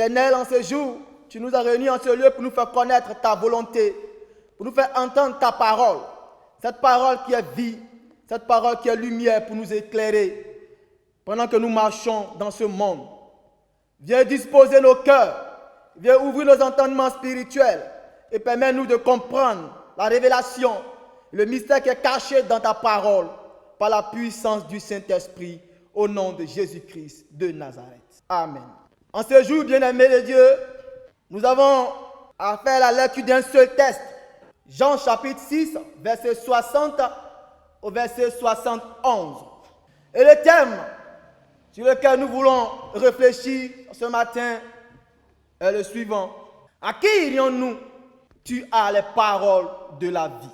Éternel, en ce jour, tu nous as réunis en ce lieu pour nous faire connaître ta volonté, pour nous faire entendre ta parole. Cette parole qui est vie, cette parole qui est lumière pour nous éclairer pendant que nous marchons dans ce monde. Viens disposer nos cœurs, viens ouvrir nos entendements spirituels et permets-nous de comprendre la révélation, le mystère qui est caché dans ta parole par la puissance du Saint-Esprit au nom de Jésus-Christ de Nazareth. Amen. En ce jour, bien-aimés de Dieu, nous avons à faire la lecture d'un seul texte. Jean chapitre 6, verset 60 au verset 71. Et le thème sur lequel nous voulons réfléchir ce matin est le suivant. À qui irions-nous? Tu as les paroles de la vie.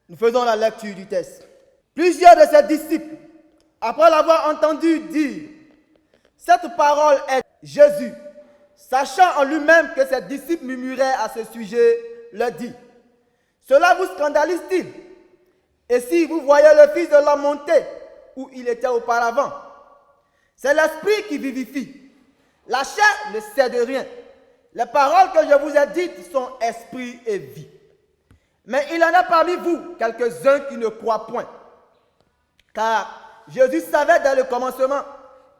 Nous faisons la lecture du texte. Plusieurs de ses disciples, après l'avoir entendu dire, cette parole est Jésus, sachant en lui-même que ses disciples murmuraient à ce sujet, leur dit, cela vous scandalise-t-il? Et si vous voyez le Fils de l'homme monter où il était auparavant, c'est l'esprit qui vivifie. La chair ne sert de rien. Les paroles que je vous ai dites sont esprit et vie. Mais il y en a parmi vous quelques-uns qui ne croient point. Car Jésus savait dès le commencement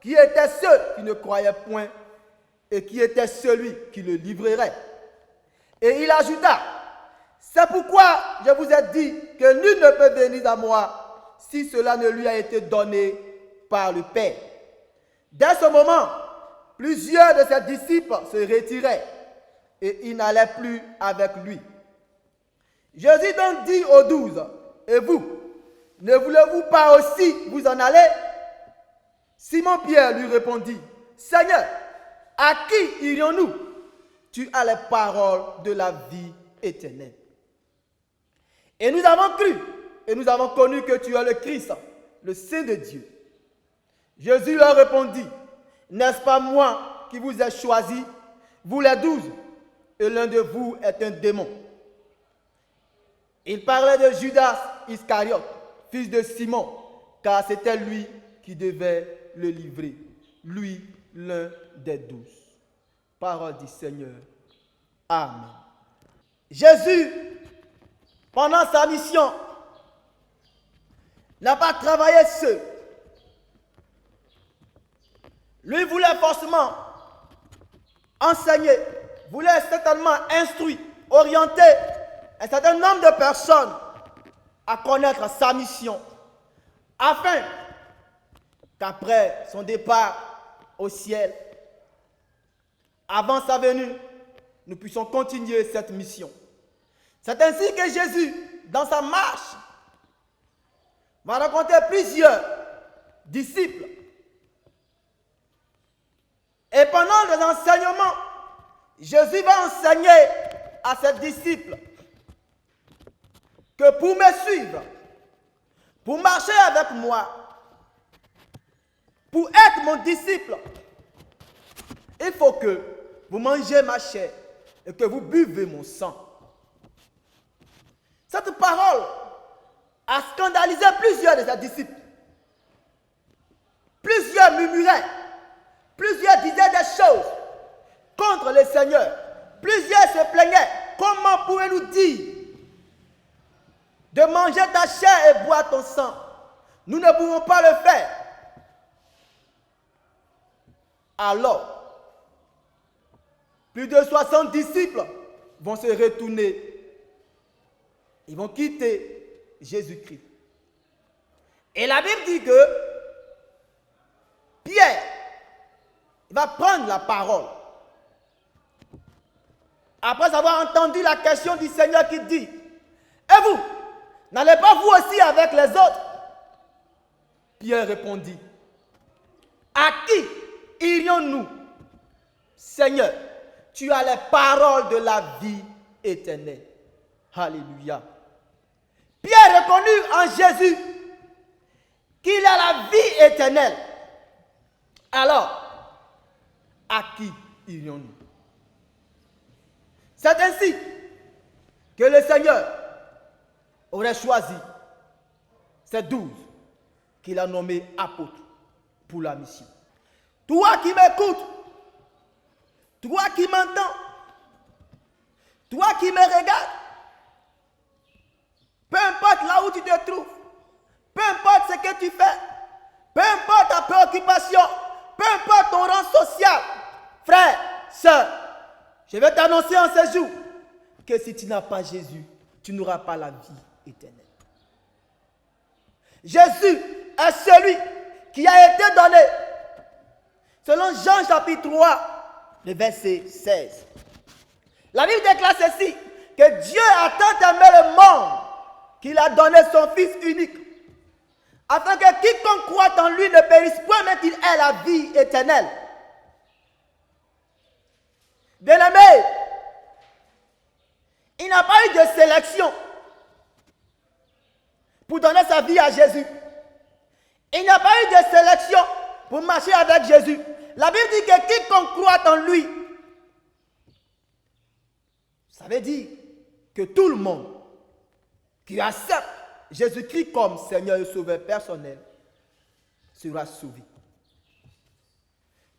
qui étaient ceux qui ne croyaient point et qui était celui qui le livrerait. Et il ajouta, c'est pourquoi je vous ai dit que nul ne peut venir à moi si cela ne lui a été donné par le Père. Dès ce moment, plusieurs de ses disciples se retiraient et ils n'allaient plus avec lui. Jésus donc dit aux 12, et vous, ne voulez-vous pas aussi vous en aller? Simon-Pierre lui répondit, Seigneur, à qui irions-nous? Tu as les paroles de la vie éternelle. Et nous avons cru, et nous avons connu que tu es le Christ, le Saint de Dieu. Jésus leur répondit, n'est-ce pas moi qui vous ai choisi, vous les 12, et l'un de vous est un démon. Il parlait de Judas Iscariote, fils de Simon, car c'était lui qui devait le livrer, lui l'un des 12. Parole du Seigneur. Amen. Jésus, pendant sa mission, n'a pas travaillé seul. Lui voulait forcément enseigner, voulait certainement instruire, orienter un certain nombre de personnes à connaître sa mission, afin qu'après son départ au ciel, avant sa venue, nous puissions continuer cette mission. C'est ainsi que Jésus, dans sa marche, va rencontrer plusieurs disciples. Et pendant les enseignements, Jésus va enseigner à ses disciples que pour me suivre, pour marcher avec moi, pour être mon disciple, il faut que vous mangez ma chair et que vous buvez mon sang. Cette parole a scandalisé plusieurs de ses disciples. Plusieurs murmuraient, plusieurs disaient des choses contre le Seigneur. Plusieurs se plaignaient. Comment pouvez-nous dire de manger ta chair et boire ton sang? Nous ne pouvons pas le faire. Alors, plus de 60 disciples vont se retourner. Ils vont quitter Jésus-Christ. Et la Bible dit que Pierre va prendre la parole. Après avoir entendu la question du Seigneur qui dit, et vous, n'allez pas vous aussi avec les autres? Pierre répondit, à qui irions-nous? Seigneur, tu as les paroles de la vie éternelle. Alléluia. Pierre reconnut en Jésus qu'il a la vie éternelle. Alors, à qui irions-nous? C'est ainsi que le Seigneur aurait choisi ces 12 qu'il a nommés apôtres pour la mission. Toi qui m'écoutes, toi qui m'entends, toi qui me regardes, peu importe là où tu te trouves, peu importe ce que tu fais, peu importe ta préoccupation, peu importe ton rang social, frère, sœur, je vais t'annoncer en ce jour que si tu n'as pas Jésus, tu n'auras pas la vie éternelle. Jésus est celui qui a été donné, selon Jean chapitre 3, le verset 16. La Bible déclare ceci, que Dieu a tant aimé le monde qu'il a donné son Fils unique, afin que quiconque croit en lui ne périsse point, mais qu'il ait la vie éternelle. Bien-aimé, il n'y a pas eu de sélection pour donner sa vie à Jésus. Il n'y a pas eu de sélection pour marcher avec Jésus. La Bible dit que quiconque croit en lui, ça veut dire que tout le monde qui accepte Jésus-Christ comme Seigneur et Sauveur personnel sera sauvé.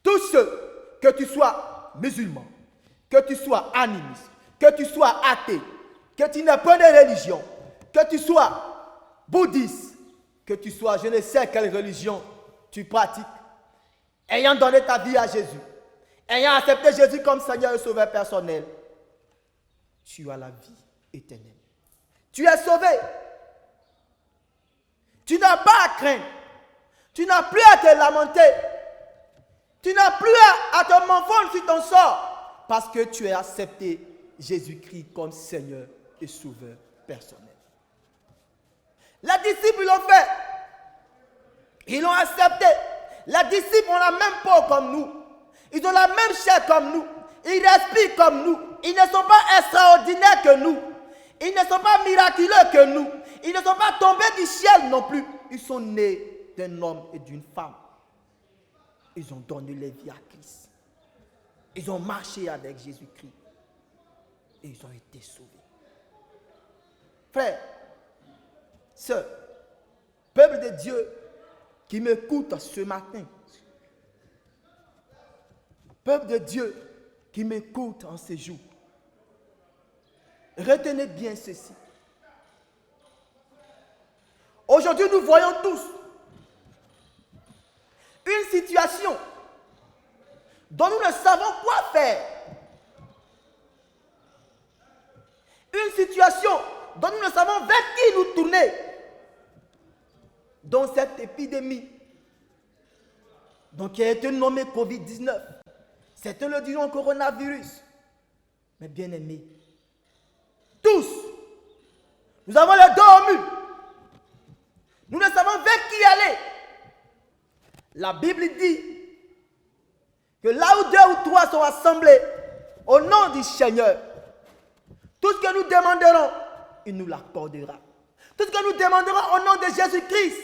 Tous ceux, que tu sois musulman, que tu sois animiste, que tu sois athée, que tu n'aies pas de religion, que tu sois bouddhiste, que tu sois je ne sais quelle religion tu pratiques, ayant donné ta vie à Jésus, ayant accepté Jésus comme Seigneur et Sauveur personnel, tu as la vie éternelle. Tu es sauvé. Tu n'as pas à craindre. Tu n'as plus à te lamenter. Tu n'as plus à te morfondre sur ton sort parce que tu as accepté Jésus-Christ comme Seigneur et Sauveur personnel. Les disciples l'ont fait. Ils l'ont accepté. Les disciples ont la même peau comme nous. Ils ont la même chair comme nous. Ils respirent comme nous. Ils ne sont pas extraordinaires que nous. Ils ne sont pas miraculeux que nous. Ils ne sont pas tombés du ciel non plus. Ils sont nés d'un homme et d'une femme. Ils ont donné leur vie à Christ. Ils ont marché avec Jésus-Christ. Et ils ont été sauvés. Frères, sœurs, peuple de Dieu qui m'écoute ce matin, peuple de Dieu qui m'écoute en ces jours, retenez bien ceci. Aujourd'hui, nous voyons tous une situation dont nous ne savons quoi faire. Une situation dont nous ne savons vers qui nous tourner. Dans cette épidémie, donc qui a été nommée Covid-19. Certains le diront coronavirus. Mais bien aimés, tous, nous avons le dos au mur. Nous ne savons vers qui aller. La Bible dit que là où deux ou trois sont assemblés au nom du Seigneur, tout ce que nous demanderons, il nous l'accordera. Tout ce que nous demanderons au nom de Jésus-Christ,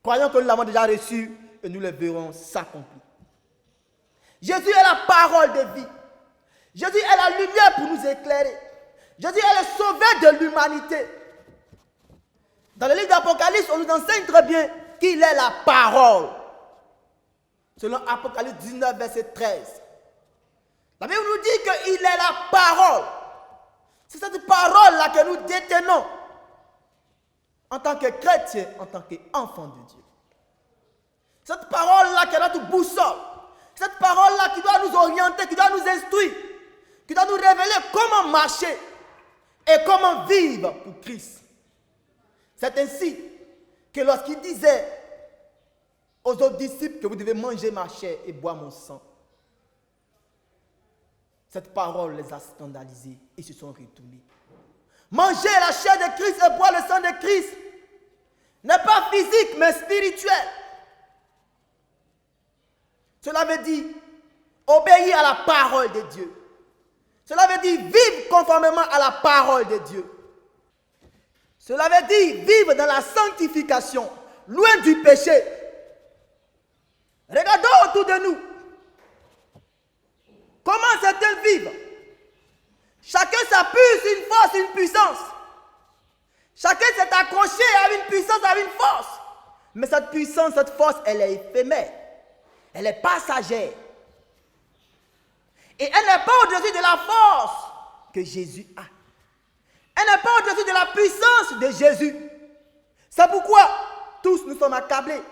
croyons que nous l'avons déjà reçu et nous le verrons s'accomplir. Jésus est la parole de vie. Jésus est la lumière pour nous éclairer. Jésus est le sauveur de l'humanité. Dans le livre d'Apocalypse, on nous enseigne très bien qu'il est la parole. Selon Apocalypse 19, verset 13. La Bible nous dit qu'il est la parole. C'est cette parole-là que nous détenons en tant que chrétiens, en tant qu'enfants de Dieu. Cette parole-là qui est notre boussole. Cette parole-là qui doit nous orienter, qui doit nous instruire, qui doit nous révéler comment marcher et comment vivre pour Christ. C'est ainsi que lorsqu'il disait aux autres disciples que vous devez manger ma chair et boire mon sang, cette parole les a scandalisés et se sont retournés. Manger la chair de Christ et boire le sang de Christ n'est pas physique mais spirituel. Cela veut dire obéir à la parole de Dieu. Cela veut dire vivre conformément à la parole de Dieu. Cela veut dire vivre dans la sanctification, loin du péché. Regardons autour de nous. Comment certains vivent? Chacun s'appuie sur une force, une puissance. Chacun s'est accroché à une puissance, à une force. Mais cette puissance, cette force, elle est éphémère. Elle est passagère. Et elle n'est pas au-dessus de la force que Jésus a. Elle n'est pas au-dessus de la puissance de Jésus. C'est pourquoi tous nous sommes accablés.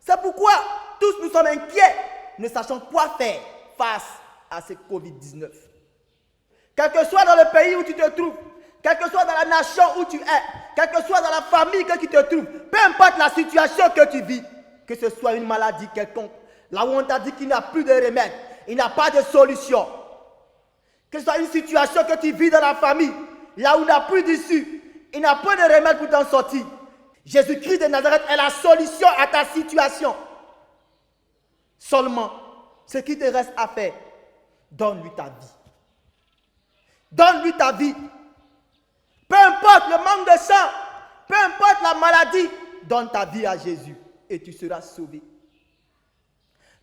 C'est pourquoi tous nous sommes inquiets, ne sachant quoi faire face à ce Covid-19. Quel que soit dans le pays où tu te trouves, quel que soit dans la nation où tu es, quel que soit dans la famille que tu te trouves, peu importe la situation que tu vis, que ce soit une maladie quelconque, là où on t'a dit qu'il n'y a plus de remède, il n'y a pas de solution, que ce soit une situation que tu vis dans la famille, là où il n'y a plus d'issue, il n'y a pas de remède pour t'en sortir. Jésus-Christ de Nazareth est la solution à ta situation. Seulement, ce qui te reste à faire, donne-lui ta vie. Donne-lui ta vie. Peu importe le manque de sang, peu importe la maladie, donne ta vie à Jésus et tu seras sauvé.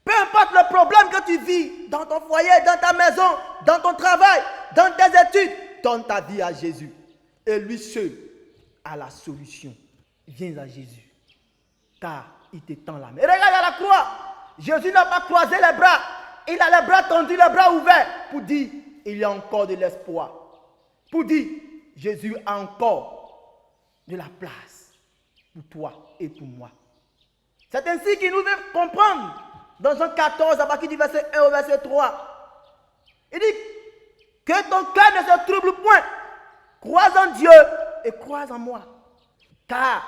Peu importe le problème que tu vis dans ton foyer, dans ta maison, dans ton travail, dans tes études, donne ta vie à Jésus. Et lui seul a la solution. Viens à Jésus, car il te tend la main. Et regarde à la croix, Jésus n'a pas croisé les bras. Il a les bras tendus, les bras ouverts pour dire, il y a encore de l'espoir. Pour dire, Jésus a encore de la place pour toi et pour moi. C'est ainsi qu'il nous fait comprendre dans Jean 14, à partir du verset 1 au verset 3. Il dit que ton cœur ne se trouble point. Crois en Dieu et crois en moi. Car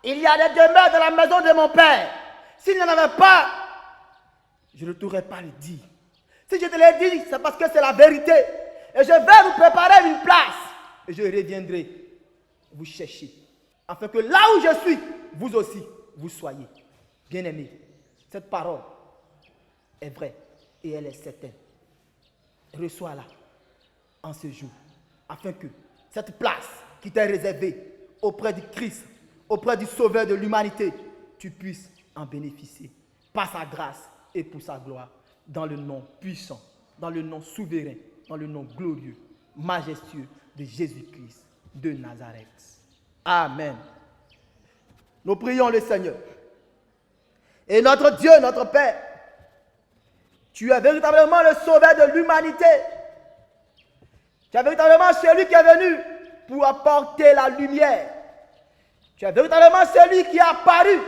il y a des demeures dans la maison de mon Père. S'il n'y en avait pas, je ne t'aurais pas le dit. Si je te l'ai dit, c'est parce que c'est la vérité. Et je vais vous préparer une place. Et je reviendrai vous chercher. Afin que là où je suis, vous aussi, vous soyez. Bien-aimés, cette parole est vraie et elle est certaine. Reçois-la en ce jour. Afin que cette place qui t'est réservée auprès du Christ, auprès du Sauveur de l'humanité, tu puisses en bénéficier par sa grâce et pour sa gloire, dans le nom puissant, dans le nom souverain, dans le nom glorieux, majestueux de Jésus-Christ de Nazareth. Amen. Nous prions le Seigneur. Et notre Dieu, notre Père, tu es véritablement le Sauveur de l'humanité. Tu es véritablement celui qui est venu pour apporter la lumière. Tu es véritablement celui qui est apparu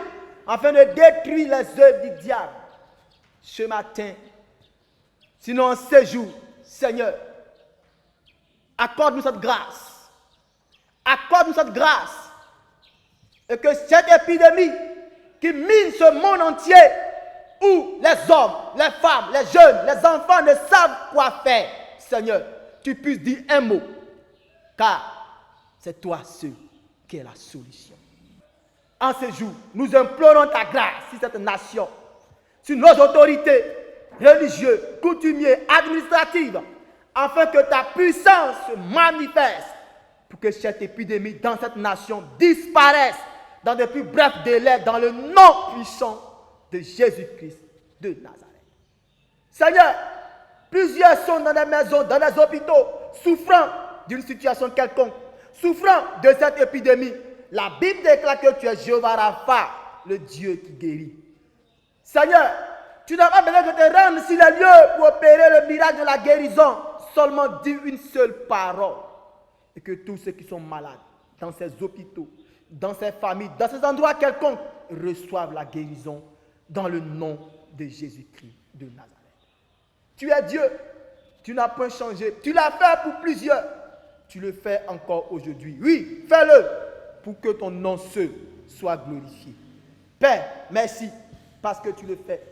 afin de détruire les œuvres du diable. Ce matin, sinon en ce jour, Seigneur, accorde-nous cette grâce. Accorde-nous cette grâce. Et que cette épidémie qui mine ce monde entier, où les hommes, les femmes, les jeunes, les enfants ne savent quoi faire, Seigneur, tu puisses dire un mot. Car c'est toi seul qui es la solution. En ce jour, nous implorons ta grâce sur cette nation, sur nos autorités religieuses, coutumières, administratives, afin que ta puissance se manifeste pour que cette épidémie dans cette nation disparaisse dans de plus brefs délais dans le nom puissant de Jésus-Christ de Nazareth. Seigneur, plusieurs sont dans des maisons, dans des hôpitaux, souffrant d'une situation quelconque, souffrant de cette épidémie. La Bible déclare que tu es Jéhovah Rapha, le Dieu qui guérit. Seigneur, tu n'as pas besoin de te rendre sur les lieux pour opérer le miracle de la guérison. Seulement dis une seule parole. Et que tous ceux qui sont malades, dans ces hôpitaux, dans ces familles, dans ces endroits quelconques, reçoivent la guérison dans le nom de Jésus-Christ de Nazareth. Tu es Dieu, tu n'as pas changé. Tu l'as fait pour plusieurs, tu le fais encore aujourd'hui. Oui, fais-le pour que ton nom seul soit glorifié. Père, merci parce que tu le fais.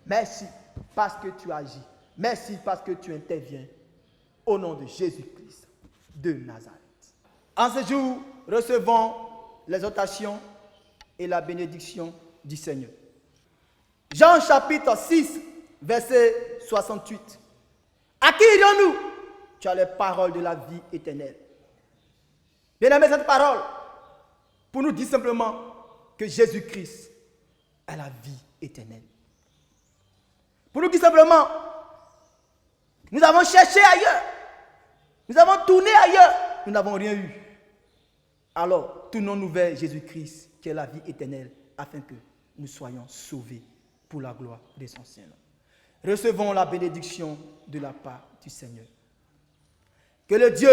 Merci parce que tu agis. Merci parce que tu interviens. Au nom de Jésus-Christ de Nazareth. En ce jour, recevons l'exhortation et la bénédiction du Seigneur. Jean chapitre 6, verset 68. À qui irions-nous? Tu as les paroles de la vie éternelle. Bien-aimé, cette parole, pour nous dire simplement que Jésus-Christ est la vie éternelle. Pour nous dire simplement, nous avons cherché ailleurs, nous avons tourné ailleurs, nous n'avons rien eu. Alors, tournons-nous vers Jésus-Christ, qui est la vie éternelle, afin que nous soyons sauvés pour la gloire de son Saint-Nom. Recevons la bénédiction de la part du du Seigneur. Que le Dieu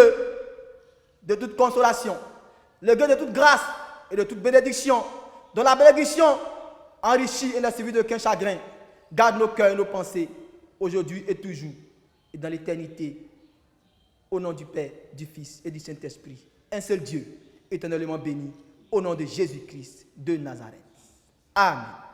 de toute consolation, le Dieu de toute grâce et de toute bénédiction, dont la bénédiction enrichit et n'a servi d'aucun chagrin, garde nos cœurs et nos pensées, aujourd'hui et toujours, et dans l'éternité, au nom du Père, du Fils et du Saint-Esprit, un seul Dieu, éternellement béni, au nom de Jésus-Christ de Nazareth. Amen.